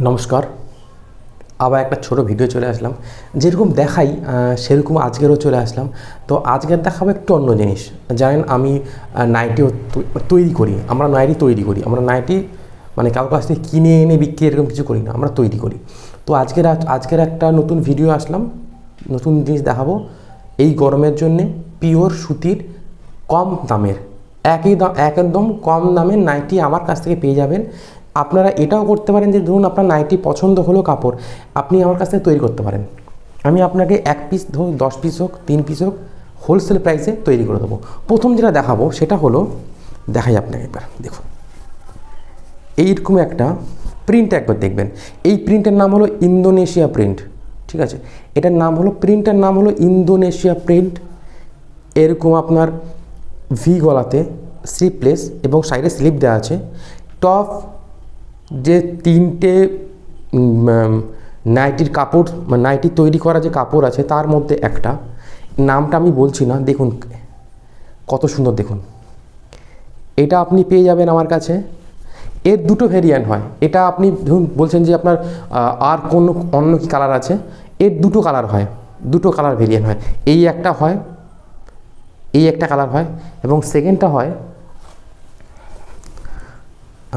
নমস্কার। আবার একটা ছোট ভিডিও চলে আসলাম। যেরকম দেখাই সেরকম আজকেরও চলে আসলাম। তো আজকের দেখাবো একটু অন্য জিনিস। জানেন আমি নাইটিও তৈরি করি। আমরা নাইটি তৈরি করি। আমরা নাইটি মানে কারোর কাছ থেকে কিনে এনে বিক্রি এরকম কিছু করি না, আমরা তৈরি করি। তো আজকের একটা নতুন ভিডিও আসলাম, নতুন জিনিস দেখাবো। এই গরমের জন্যে পিওর সুতির কম দামের একদম কম দামের নাইটি আমার কাছ থেকে পেয়ে যাবেন। আপনারা এটাও করতে পারেন যে ধরুন আপনার নাইটি পছন্দ হলো কাপড়, আপনি আমার কাছ থেকে তৈরি করতে পারেন। আমি আপনাকে 1 পিস ধরুন 10 পিস হোক 3 পিস হোক হোলসেল প্রাইসে তৈরি করে দেবো। প্রথম যেটা দেখাবো সেটা হলো, দেখাই আপনাকে একবার দেখুন। এইরকম একটা প্রিন্ট একবার দেখবেন। এই প্রিন্টের নাম হলো ইন্দোনেশিয়া প্রিন্ট, ঠিক আছে? এটার নাম হলো প্রিন্টের নাম হলো ইন্দোনেশিয়া প্রিন্ট। এরকম আপনার ভি গলাতে স্লিপলেস এবং সাইডে স্লিপ দেওয়া আছে। টপ যে তিনটে নাইটির কাপড় মানে নাইটি তৈরি করা যে কাপড় আছে তার মধ্যে একটা, নামটা আমি বলছি না, দেখুন কত সুন্দর দেখুন। এটা আপনি পেয়ে যাবেন আমার কাছে। এর দুটো ভেরিয়েন্ট হয়। এটা আপনি ধরুন বলছেন যে আপনার আর কোনো অন্য কি কালার আছে, এর দুটো কালার হয়, দুটো কালার ভেরিয়েন্ট হয়। এই একটা হয়, এই একটা কালার হয়, এবং সেকেন্ডটা হয়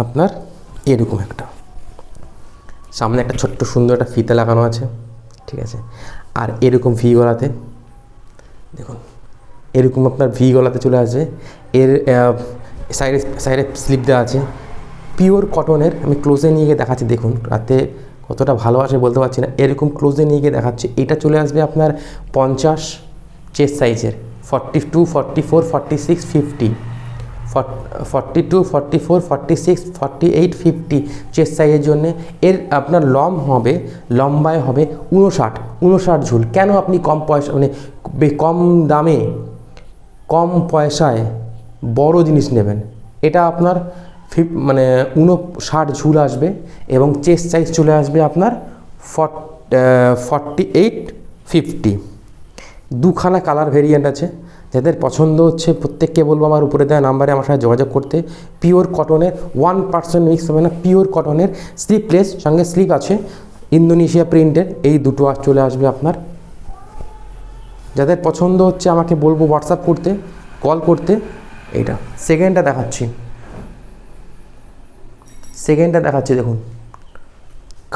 আপনার এরকম একটা, সামনে একটা ছোট্ট সুন্দর একটা ফিতে লাগানো আছে, ঠিক আছে? আর এরকম ভি গলাতে দেখুন, এরকম আপনার ভি গলাতে চলে আসবে। এর সাইডে সাইডে স্লিপ দেওয়া আছে, পিওর কটনের। আমি ক্লোজে নিয়ে গিয়ে দেখাচ্ছি, দেখুন রাতে কতটা ভালো আসে বলতে পারছি না। এরকম ক্লোজে নিয়ে গিয়ে দেখাচ্ছি। এটা চলে আসবে আপনার 50 চেস্ট সাইজের, 42, 44, 46, 50, 42, 44, 46, 48, 50 চেস্ট সাইজের জন্য। এর আপনার লম্বায় হবে 59 ঝুল। কেন আপনি কম পয়সা মানে কম দামে কম পয়সায় বড় জিনিস নেবেন? এটা আপনার 59 ঝুল আসবে এবং চেস্ট সাইজ চলে আসবে আপনার 48, 50। দুখানা কালার ভেরিয়েন্ট আছে। যাদের পছন্দ হচ্ছে প্রত্যেককে বলবো আমার উপরে দেওয়া নাম্বারে আমার সাথে যোগাযোগ করতে। পিওর কটনের 1% মিক্স হবে না, পিওর কটনের স্লিপলেস, সঙ্গে স্লিপ আছে, ইন্দোনেশিয়া প্রিন্টের। এই দুটো চলে আসবে আপনার। যাদের পছন্দ হচ্ছে আমাকে বলবো হোয়াটসঅ্যাপ করতে, কল করতে। এইটা সেকেন্ডটা দেখাচ্ছি, দেখুন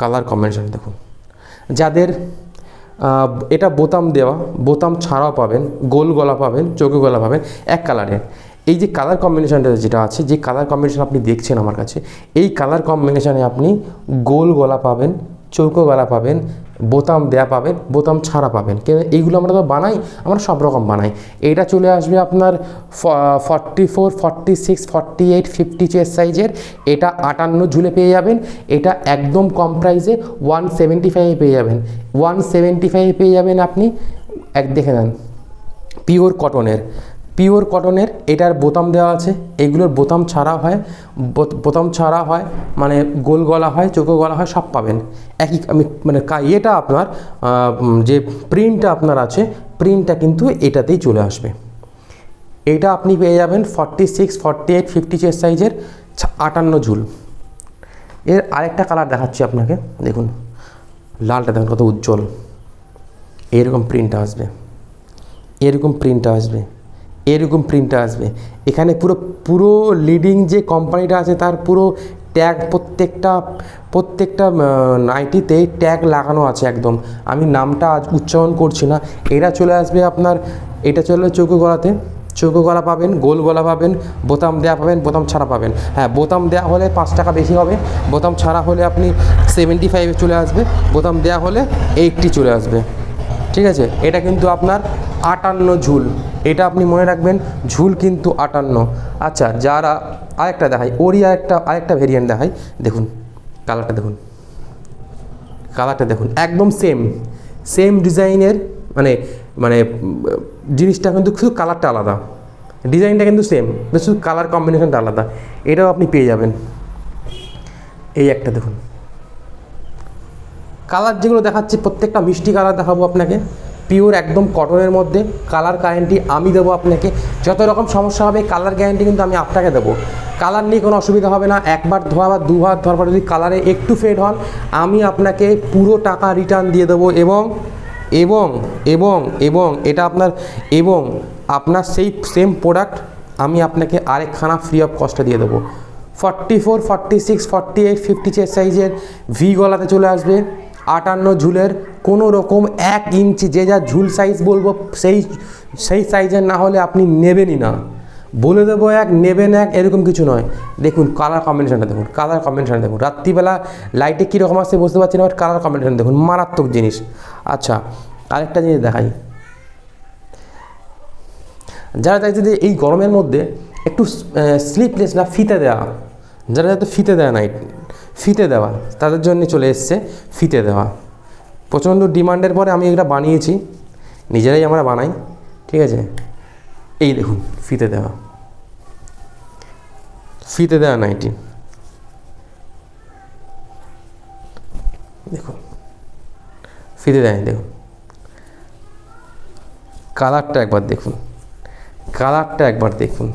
কালার কম্বিনেশন দেখুন। যাদের এটা বোতাম দেওয়া, বোতাম ছাড়াও পাবেন, গোল গলা পাবেন, চৌকো গলা পাবেন, এক কালারের। এই যে কালার কম্বিনেশানটা যেটা আছে, যে কালার কম্বিনেশান আপনি দেখছেন আমার কাছে, এই কালার কম্বিনেশানে আপনি গোল গলা পাবেন, চৌকো গলা পাবেন, বোতাম দেয়া পাবেন, বোতাম ছাড়া পাবেন। এইগুলো আমরা তো বানাই, আমরা সব রকম বানাই। এটা চলে আসবে আপনার 44, 46, 48, 50 চেস্ট সাইজের। এটা 58 ঝুলে পেয়ে যাবেন। এটা একদম কম প্রাইসে 175 পেয়ে যাবেন। 175 পেয়ে যাবেন আপনি। দেখে নেন, পিওর কটনের এটার বোতাম দেওয়া আছে। এগুলোর বোতাম ছাড়া হয়, মানে গোল গলা হয়, চৌকো গলা হয়, সব পাবেন একই। মানে এটা আপনার যে প্রিন্টটা আপনার আছে, প্রিন্টটা কিন্তু এটাতেই চলে আসবে। এটা আপনি পেয়ে যাবেন 46, 48, 50 চেস্ট সাইজের, 58 ঝুল। এর আরেকটা কালার দেখাচ্ছি আপনাকে, দেখুন লালটা দেখুন কত উজ্জ্বল। এরকম প্রিন্টটা আসবে, এখানে পুরো লিডিং যে কোম্পানিটা আছে তার পুরো ট্যাগ, প্রত্যেকটা নাইটিতে ট্যাগ লাগানো আছে একদম। আমি নামটা আজ উচ্চারণ করছি না। এটা চলে আসবে আপনার, এটা চলে চৌকো গলা পাবেন, গোল গলা পাবেন, বোতাম দেওয়া পাবেন, বোতাম ছাড়া পাবেন। হ্যাঁ, বোতাম দেওয়া হলে 5 টাকা বেশি হবে, বোতাম ছাড়া হলে আপনি 75 চলে আসবে, বোতাম দেওয়া হলে 80 চলে আসবে, ঠিক আছে? এটা কিন্তু আপনার 58 ঝুল। এটা আপনি মনে রাখবেন, ঝুল কিন্তু 58। আচ্ছা, যারা আরেকটা দেখাই, ওরই আরেকটা ভেরিয়েন্ট দেখাই, দেখুন কালারটা দেখুন একদম সেম ডিজাইনের, মানে জিনিসটা কিন্তু শুধু কালারটা আলাদা, ডিজাইনটা কিন্তু সেম, শুধু কালার কম্বিনেশনটা আলাদা। এটাও আপনি পেয়ে যাবেন। এই একটা দেখুন, কালার যেগুলো দেখাচ্ছি প্রত্যেকটা মিষ্টি কালার দেখাবো আপনাকে। পিওর একদম কটনের মধ্যে, কালার গ্যারেন্টি আমি দেবো আপনাকে। যত রকম সমস্যা হবে কালার গ্যারেন্টি কিন্তু আমি আপনাকে দেবো। কালার নিয়ে কোনো অসুবিধা হবে না। একবার ধোয়া বা দুবার ধোয়ার পর যদি কালারে একটু ফেড হন, আমি আপনাকে পুরো টাকা রিটার্ন দিয়ে দেবো। এবং এবং এবং এবং এটা আপনার সেই সেম প্রোডাক্ট আমি আপনাকে আরেকখানা ফ্রি অফ কস্টে দিয়ে দেবো। 44, 46, 48, 54 সাইজের ভি গলাতে চলে আসবে, 58 ঝুলের, কোনো রকম 1 ইঞ্চি যে যা ঝুল সাইজ বলবো সেই সাইজের না হলে আপনি নেবেনই না। বলে দেবো এক, নেবেন এক, এরকম কিছু নয়। দেখুন কালার কম্বিনেশনটা দেখুন, রাত্রিবেলা লাইটে কীরকম আসছে বুঝতে পারছি না, বাট কালার কম্বিনেশন দেখুন, মারাত্মক জিনিস। আচ্ছা, আরেকটা জিনিস দেখাই। যারা চাইছে যে এই গরমের মধ্যে একটু স্লিপলেস না, ফিতে দেওয়া, যারা যাতে ফিতে দেয় না, ফিতে দেওয়া, তাদের জন্য চলে এসছে ফিতে দেওয়া। প্রচণ্ড ডিমান্ডের পরে আমি এটা বানিয়েছি, নিজেরাই আমরা বানাই, ঠিক আছে। এই দেখুন ফিতে দেওয়া নাইটি, দেখুন ফিতে দেয়, দেখুন কালারটা একবার দেখুন,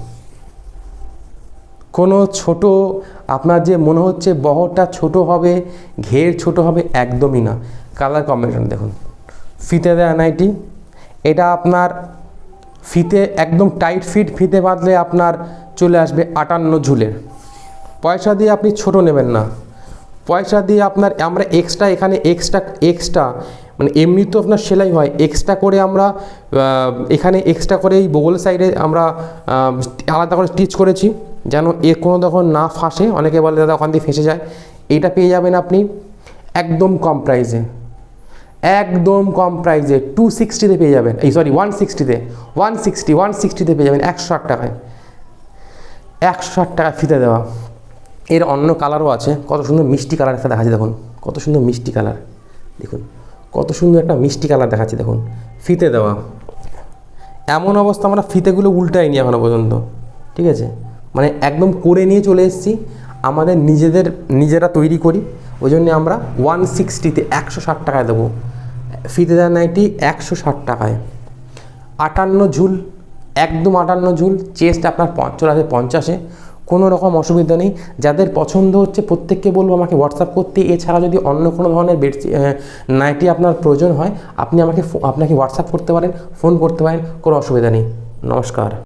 কোনো ছোট আপনার যে মনে হচ্ছে বহরটা ছোট হবে, ঘের ছোট হবে, একদমই না। কালার কম্বিনেশন দেখুন, ফিতে দেওয়া নাইটি। এটা আপনার ফিতে একদম টাইট ফিতে বাঁধলে আপনার চলে আসবে 58 ঝুলের। পয়সা দিয়ে আপনি ছোট নেবেন না, পয়সা দিয়ে আমরা এক্সট্রা মানে এমনি তো আপনার সেলাই হয়, এক্সট্রা করে আমরা এখানে এক্সট্রা করে এই বগল সাইডে আমরা আলাদা করে স্টিচ করেছি, যেন কোনো তখন না ফাঁসে। অনেকে বলে দাদা ওখান দিয়ে ফেঁসে যায়। এইটা পেয়ে যাবেন আপনি একদম কম প্রাইসে, 260-তে পেয়ে যাবেন, 160-তে পেয়ে যাবেন, 160 টাকায়, 160 টাকা ফিতে দেওয়া। এর অন্য কালারও আছে, কত সুন্দর মিষ্টি কালার একটা দেখাচ্ছি দেখুন, কত সুন্দর মিষ্টি কালার, দেখুন কত সুন্দর একটা মিষ্টি কালার দেখাচ্ছি দেখুন, ফিতে দেওয়া। এমন অবস্থা আমরা ফিতেগুলো উল্টাইনি এখনও পর্যন্ত, ঠিক আছে। মানে একদম করে নিয়ে চলে এসেছি, আমাদের নিজেরা তৈরি করি, ওই জন্য আমরা 160-তে 160 টাকায় দেবো। ফিতে দেওয়া নাইটি 160 টাকায়, 58 ঝুল, একদম 58 ঝুল, চেস্ট আপনার চলে আসে 50-এ, কোনো রকম অসুবিধা নেই। যাদের পছন্দ হচ্ছে প্রত্যেককে বলবো আমাকে হোয়াটসঅ্যাপ করতে। এছাড়া যদি অন্য কোনো ধরনের নাইটি আপনার প্রয়োজন হয়, আপনি আপনাকে হোয়াটসঅ্যাপ করতে পারেন, ফোন করতে পারেন, কোনো অসুবিধা নেই। নমস্কার।